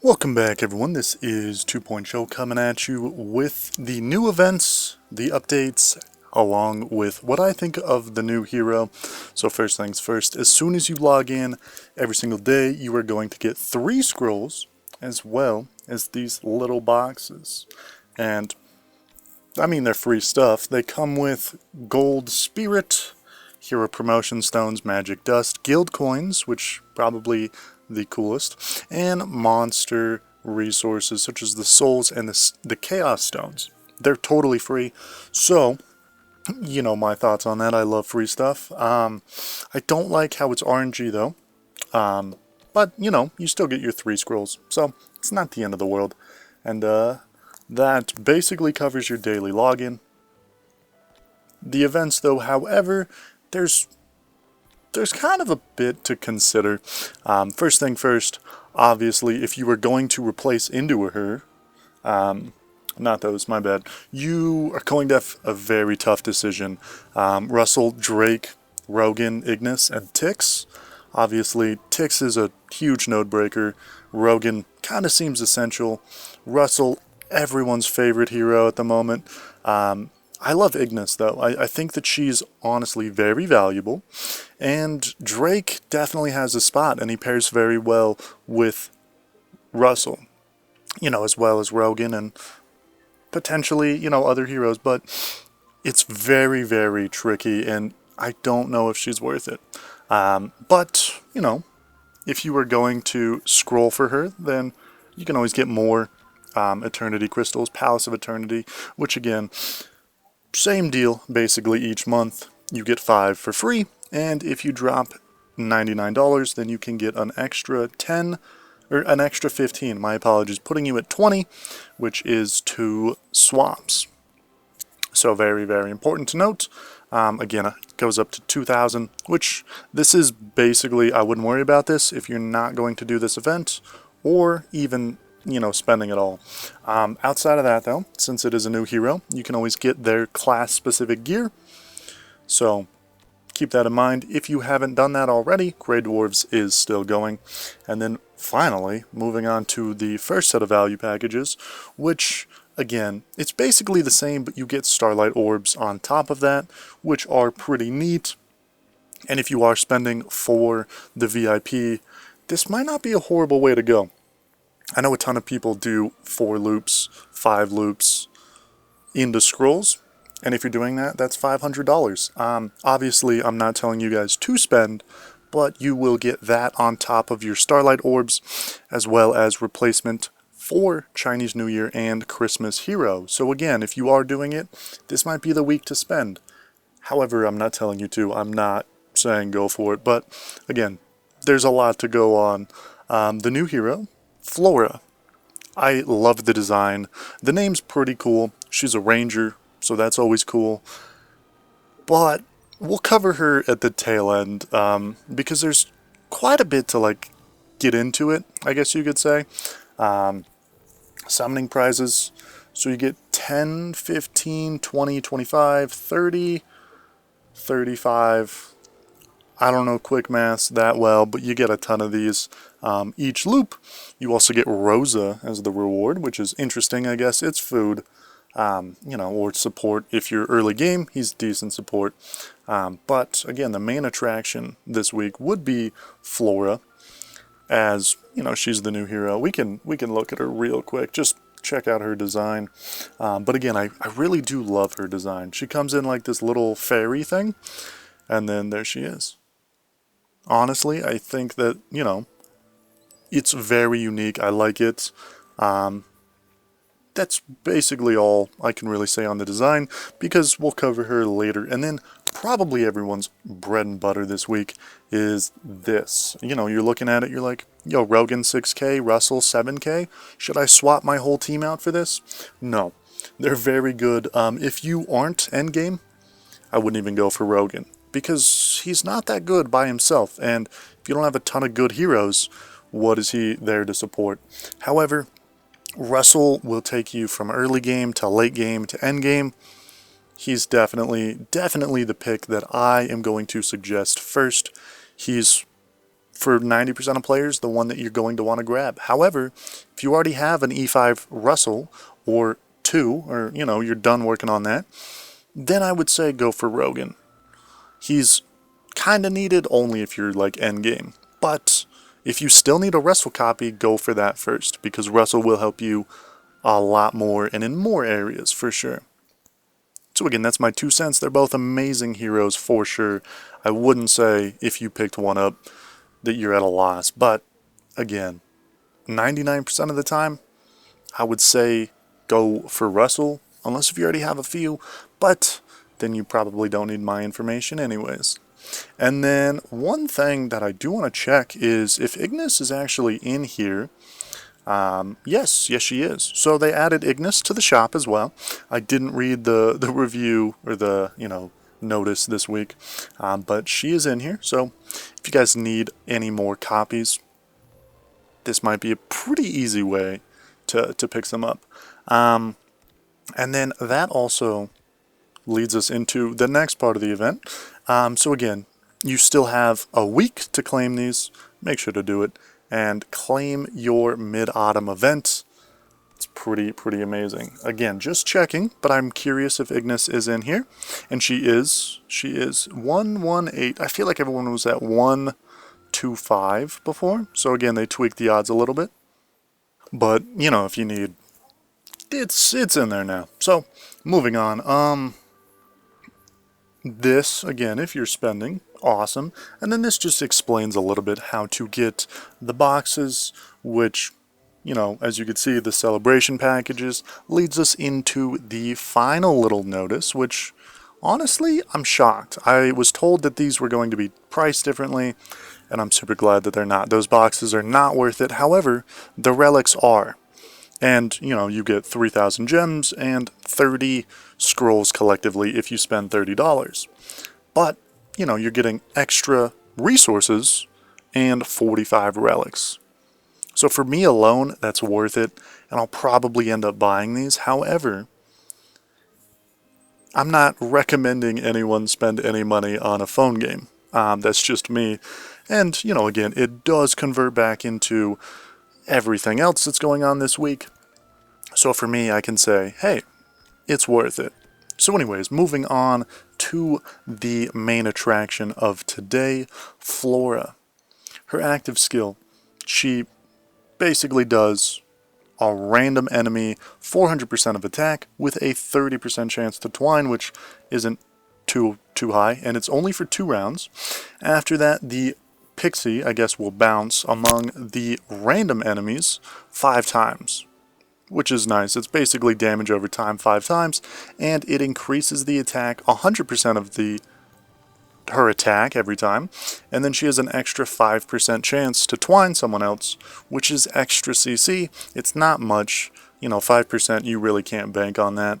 Welcome back, everyone. This is 2 Show coming at you with the new events, the updates, along with what I think of the new hero. So first things first, as soon as you log in every single day, you are going to get 3 scrolls as well as these little boxes. And I mean, they're free stuff. They come with gold spirit, hero promotion stones, magic dust, guild coins, which probably the coolest, and monster resources such as the souls and the chaos stones. They're totally free. So, you know my thoughts on that. I love free stuff. I don't like how it's RNG though. But you know, you still get your 3 scrolls. So, it's not the end of the world. And that basically covers your daily login. The events though, however, there's kind of a bit to consider. First thing first, obviously, if you were going to replace into her, not those, my bad, you are going to have a very tough decision. Russell, Drake, Rogan, Ignis, and Tix. Obviously, Tix is a huge node breaker. Rogan kind of seems essential. Russell, everyone's favorite hero at the moment. I love Ignis, though. I think that she's honestly very valuable. And Drake definitely has a spot, and he pairs very well with Russell. You know, as well as Rogan and potentially, you know, other heroes. But it's very, very tricky, and I don't know if she's worth it. But, you know, if you were going to scroll for her, then you can always get more Eternity Crystals, Palace of Eternity, which again, same deal, basically each month you get 5 for free, and if you drop $99, then you can get an extra 10, or an extra 15, my apologies, putting you at 20, which is 2 swaps. So very, very important to note. Again, it goes up to 2,000, which this is basically, I wouldn't worry about this if you're not going to do this event, or even, you know, spending it all. Outside of that, though, since it is a new hero, you can always get their class-specific gear. So keep that in mind. If you haven't done that already, Grey Dwarves is still going. And then finally, moving on to the first set of value packages, which, again, it's basically the same, but you get Starlight Orbs on top of that, which are pretty neat. And if you are spending for the VIP, this might not be a horrible way to go. I know a ton of people do 4 loops, 5 loops into scrolls, and if you're doing that, that's $500. Obviously, I'm not telling you guys to spend, but you will get that on top of your Starlight Orbs, as well as replacement for Chinese New Year and Christmas Hero. So again, if you are doing it, this might be the week to spend. However, I'm not telling you to. I'm not saying go for it, but again, there's a lot to go on. The new hero, Flora. I love the design. The name's pretty cool. She's a ranger, so that's always cool. But we'll cover her at the tail end, because there's quite a bit to, like, get into it, I guess you could say. Summoning prizes. So you get 10, 15, 20, 25, 30, 35... I don't know quick maths that well, but you get a ton of these each loop. You also get Rosa as the reward, which is interesting, I guess. It's food, you know, or support. If you're early game, he's decent support. But again, the main attraction this week would be Flora, as, you know, she's the new hero. We can look at her real quick. Just check out her design. But again, I really do love her design. She comes in like this little fairy thing, and then there she is. Honestly, I think that, you know, it's very unique. I like it. That's basically all I can really say on the design, because we'll cover her later. And then probably everyone's bread and butter this week is this. You know, you're looking at it, you're like, yo, Rogan 6k, Russell 7k. Should I swap my whole team out for this? No. They're very good. If you aren't endgame, I wouldn't even go for Rogan, because he's not that good by himself, and if you don't have a ton of good heroes, what is he there to support? However, Russell will take you from early game to late game to end game. He's definitely the pick that I am going to suggest first. He's for 90% of players, the one that you're going to want to grab. However, if you already have an E5 Russell or 2, or, you know, you're done working on that, then I would say go for Rogan. He's kind of needed only if you're like endgame. But if you still need a Russell copy, go for that first, because Russell will help you a lot more and in more areas for sure. So again, that's my 2 cents. They're both amazing heroes for sure. I wouldn't say if you picked one up that you're at a loss. But again, 99% of the time, I would say go for Russell, unless if you already have a few. But then you probably don't need my information anyways. And then one thing that I do want to check is if Ignis is actually in here. Yes, she is. So they added Ignis to the shop as well. I didn't read the review or the, you know, notice this week, but she is in here. So if you guys need any more copies, this might be a pretty easy way to pick them up. And then that also leads us into the next part of the event. So again, you still have a week to claim these. Make sure to do it and claim your mid-autumn event. It's pretty amazing. Again, just checking, but I'm curious if Ignis is in here. And she is. She is 118. I feel like everyone was at 125 before. So again, they tweaked the odds a little bit. But, you know, if you need, it's in there now. So, moving on. This, again, if you're spending, awesome. And then this just explains a little bit how to get the boxes, which, you know, as you can see, the celebration packages leads us into the final little notice, which, honestly, I'm shocked. I was told that these were going to be priced differently, and I'm super glad that they're not. Those boxes are not worth it. However, the relics are. And, you know, you get 3,000 gems and 30 scrolls collectively if you spend $30. But, you know, you're getting extra resources and 45 relics. So for me alone, that's worth it, and I'll probably end up buying these. However, I'm not recommending anyone spend any money on a phone game. That's just me. And, you know, again, it does convert back into everything else that's going on this week. So for me, I can say, hey, it's worth it. So anyways, moving on to the main attraction of today, Flora. Her active skill, she basically does a random enemy 400% of attack with a 30% chance to twine, which isn't too high, and it's only for 2 rounds. After that, the pixie, I guess, will bounce among the random enemies 5 times, which is nice. It's basically damage over time 5 times, and it increases the attack 100% of her attack every time, and then she has an extra 5% chance to twine someone else, which is extra CC. It's not much, you know, 5%, you really can't bank on that.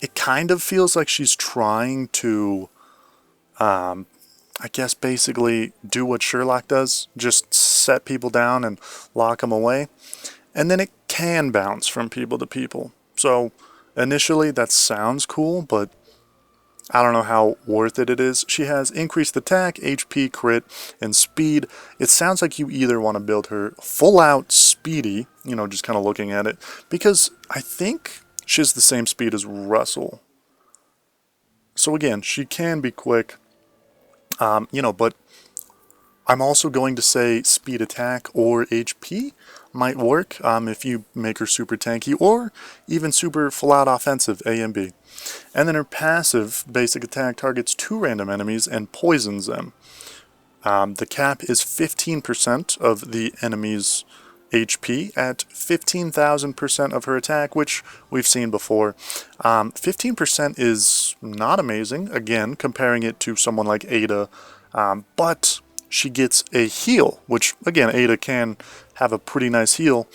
It kind of feels like she's trying to, I guess, basically do what Sherlock does, just set people down and lock them away. And then it can bounce from people to people. So initially that sounds cool, but I don't know how worth it is. She has increased attack, HP, crit, and speed. It sounds like you either want to build her full out speedy, you know, just kind of looking at it, because I think she has the same speed as Russell. So again, she can be quick, you know, but I'm also going to say speed attack or HP might work if you make her super tanky, or even super full-out offensive, A and B. And then her passive, basic attack, targets 2 random enemies and poisons them. The cap is 15% of the enemy's HP at 15,000% of her attack, which we've seen before. 15% is not amazing, again, comparing it to someone like Ada, but she gets a heal, which, again, Ada can have a pretty nice heal,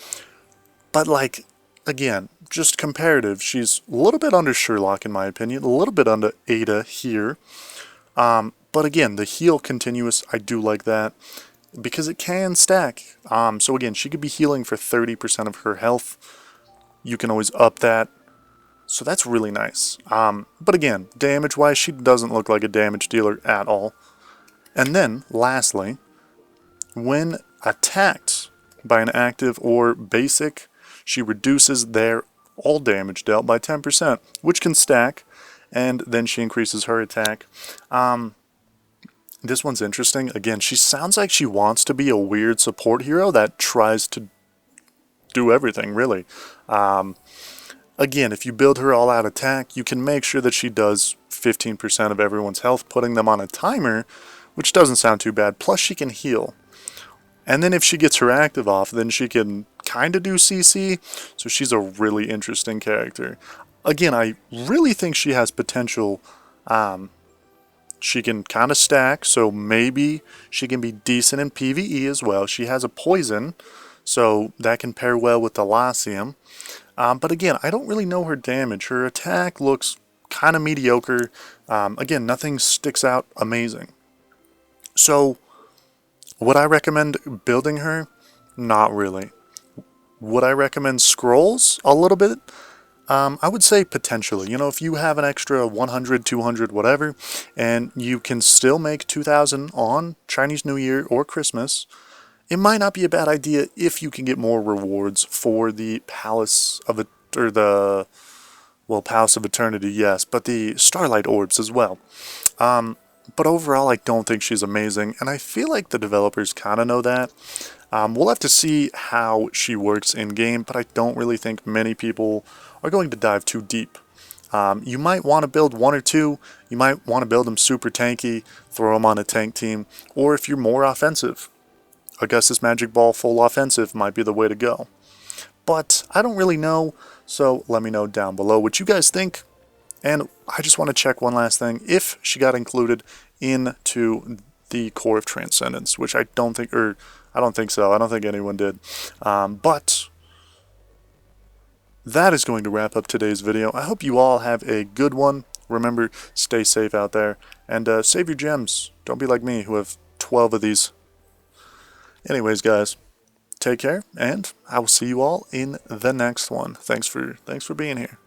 but, like, again, just comparative, she's a little bit under Sherlock, in my opinion, a little bit under Ada here, but again, the heal continuous, I do like that, because it can stack. So again, she could be healing for 30% of her health. You can always up that. So that's really nice. But again, damage-wise, she doesn't look like a damage dealer at all. And then, lastly, when attacked by an active or basic, she reduces their all damage dealt by 10%, which can stack, and then she increases her attack. This one's interesting. Again, she sounds like she wants to be a weird support hero that tries to do everything, really. Again, if you build her all-out attack, you can make sure that she does 15% of everyone's health, putting them on a timer, which doesn't sound too bad. Plus, she can heal. And then if she gets her active off, then she can kind of do CC, so she's a really interesting character. Again, I really think she has potential. She can kind of stack, so maybe she can be decent in PvE as well. She has a poison, so that can pair well with Delasium. But again, I don't really know her damage. Her attack looks kind of mediocre. Again, nothing sticks out amazing. So, would I recommend building her? Not really. Would I recommend scrolls a little bit? I would say potentially. You know, if you have an extra 100, 200, whatever, and you can still make 2,000 on Chinese New Year or Christmas, it might not be a bad idea if you can get more rewards for the Palace of Palace of Eternity, yes, but the Starlight Orbs as well. But overall, I don't think she's amazing, and I feel like the developers kind of know that. We'll have to see how she works in-game, but I don't really think many people are going to dive too deep. You might want to build one or two, you might want to build them super tanky, throw them on a tank team, or if you're more offensive, Augustus Magic Ball full offensive might be the way to go. But I don't really know, so let me know down below what you guys think. And I just want to check one last thing, if she got included into the Core of Transcendence, which I don't think so. I don't think anyone did. But that is going to wrap up today's video. I hope you all have a good one. Remember, stay safe out there, and save your gems. Don't be like me, who have 12 of these. Anyways, guys, take care, and I will see you all in the next one. Thanks for being here.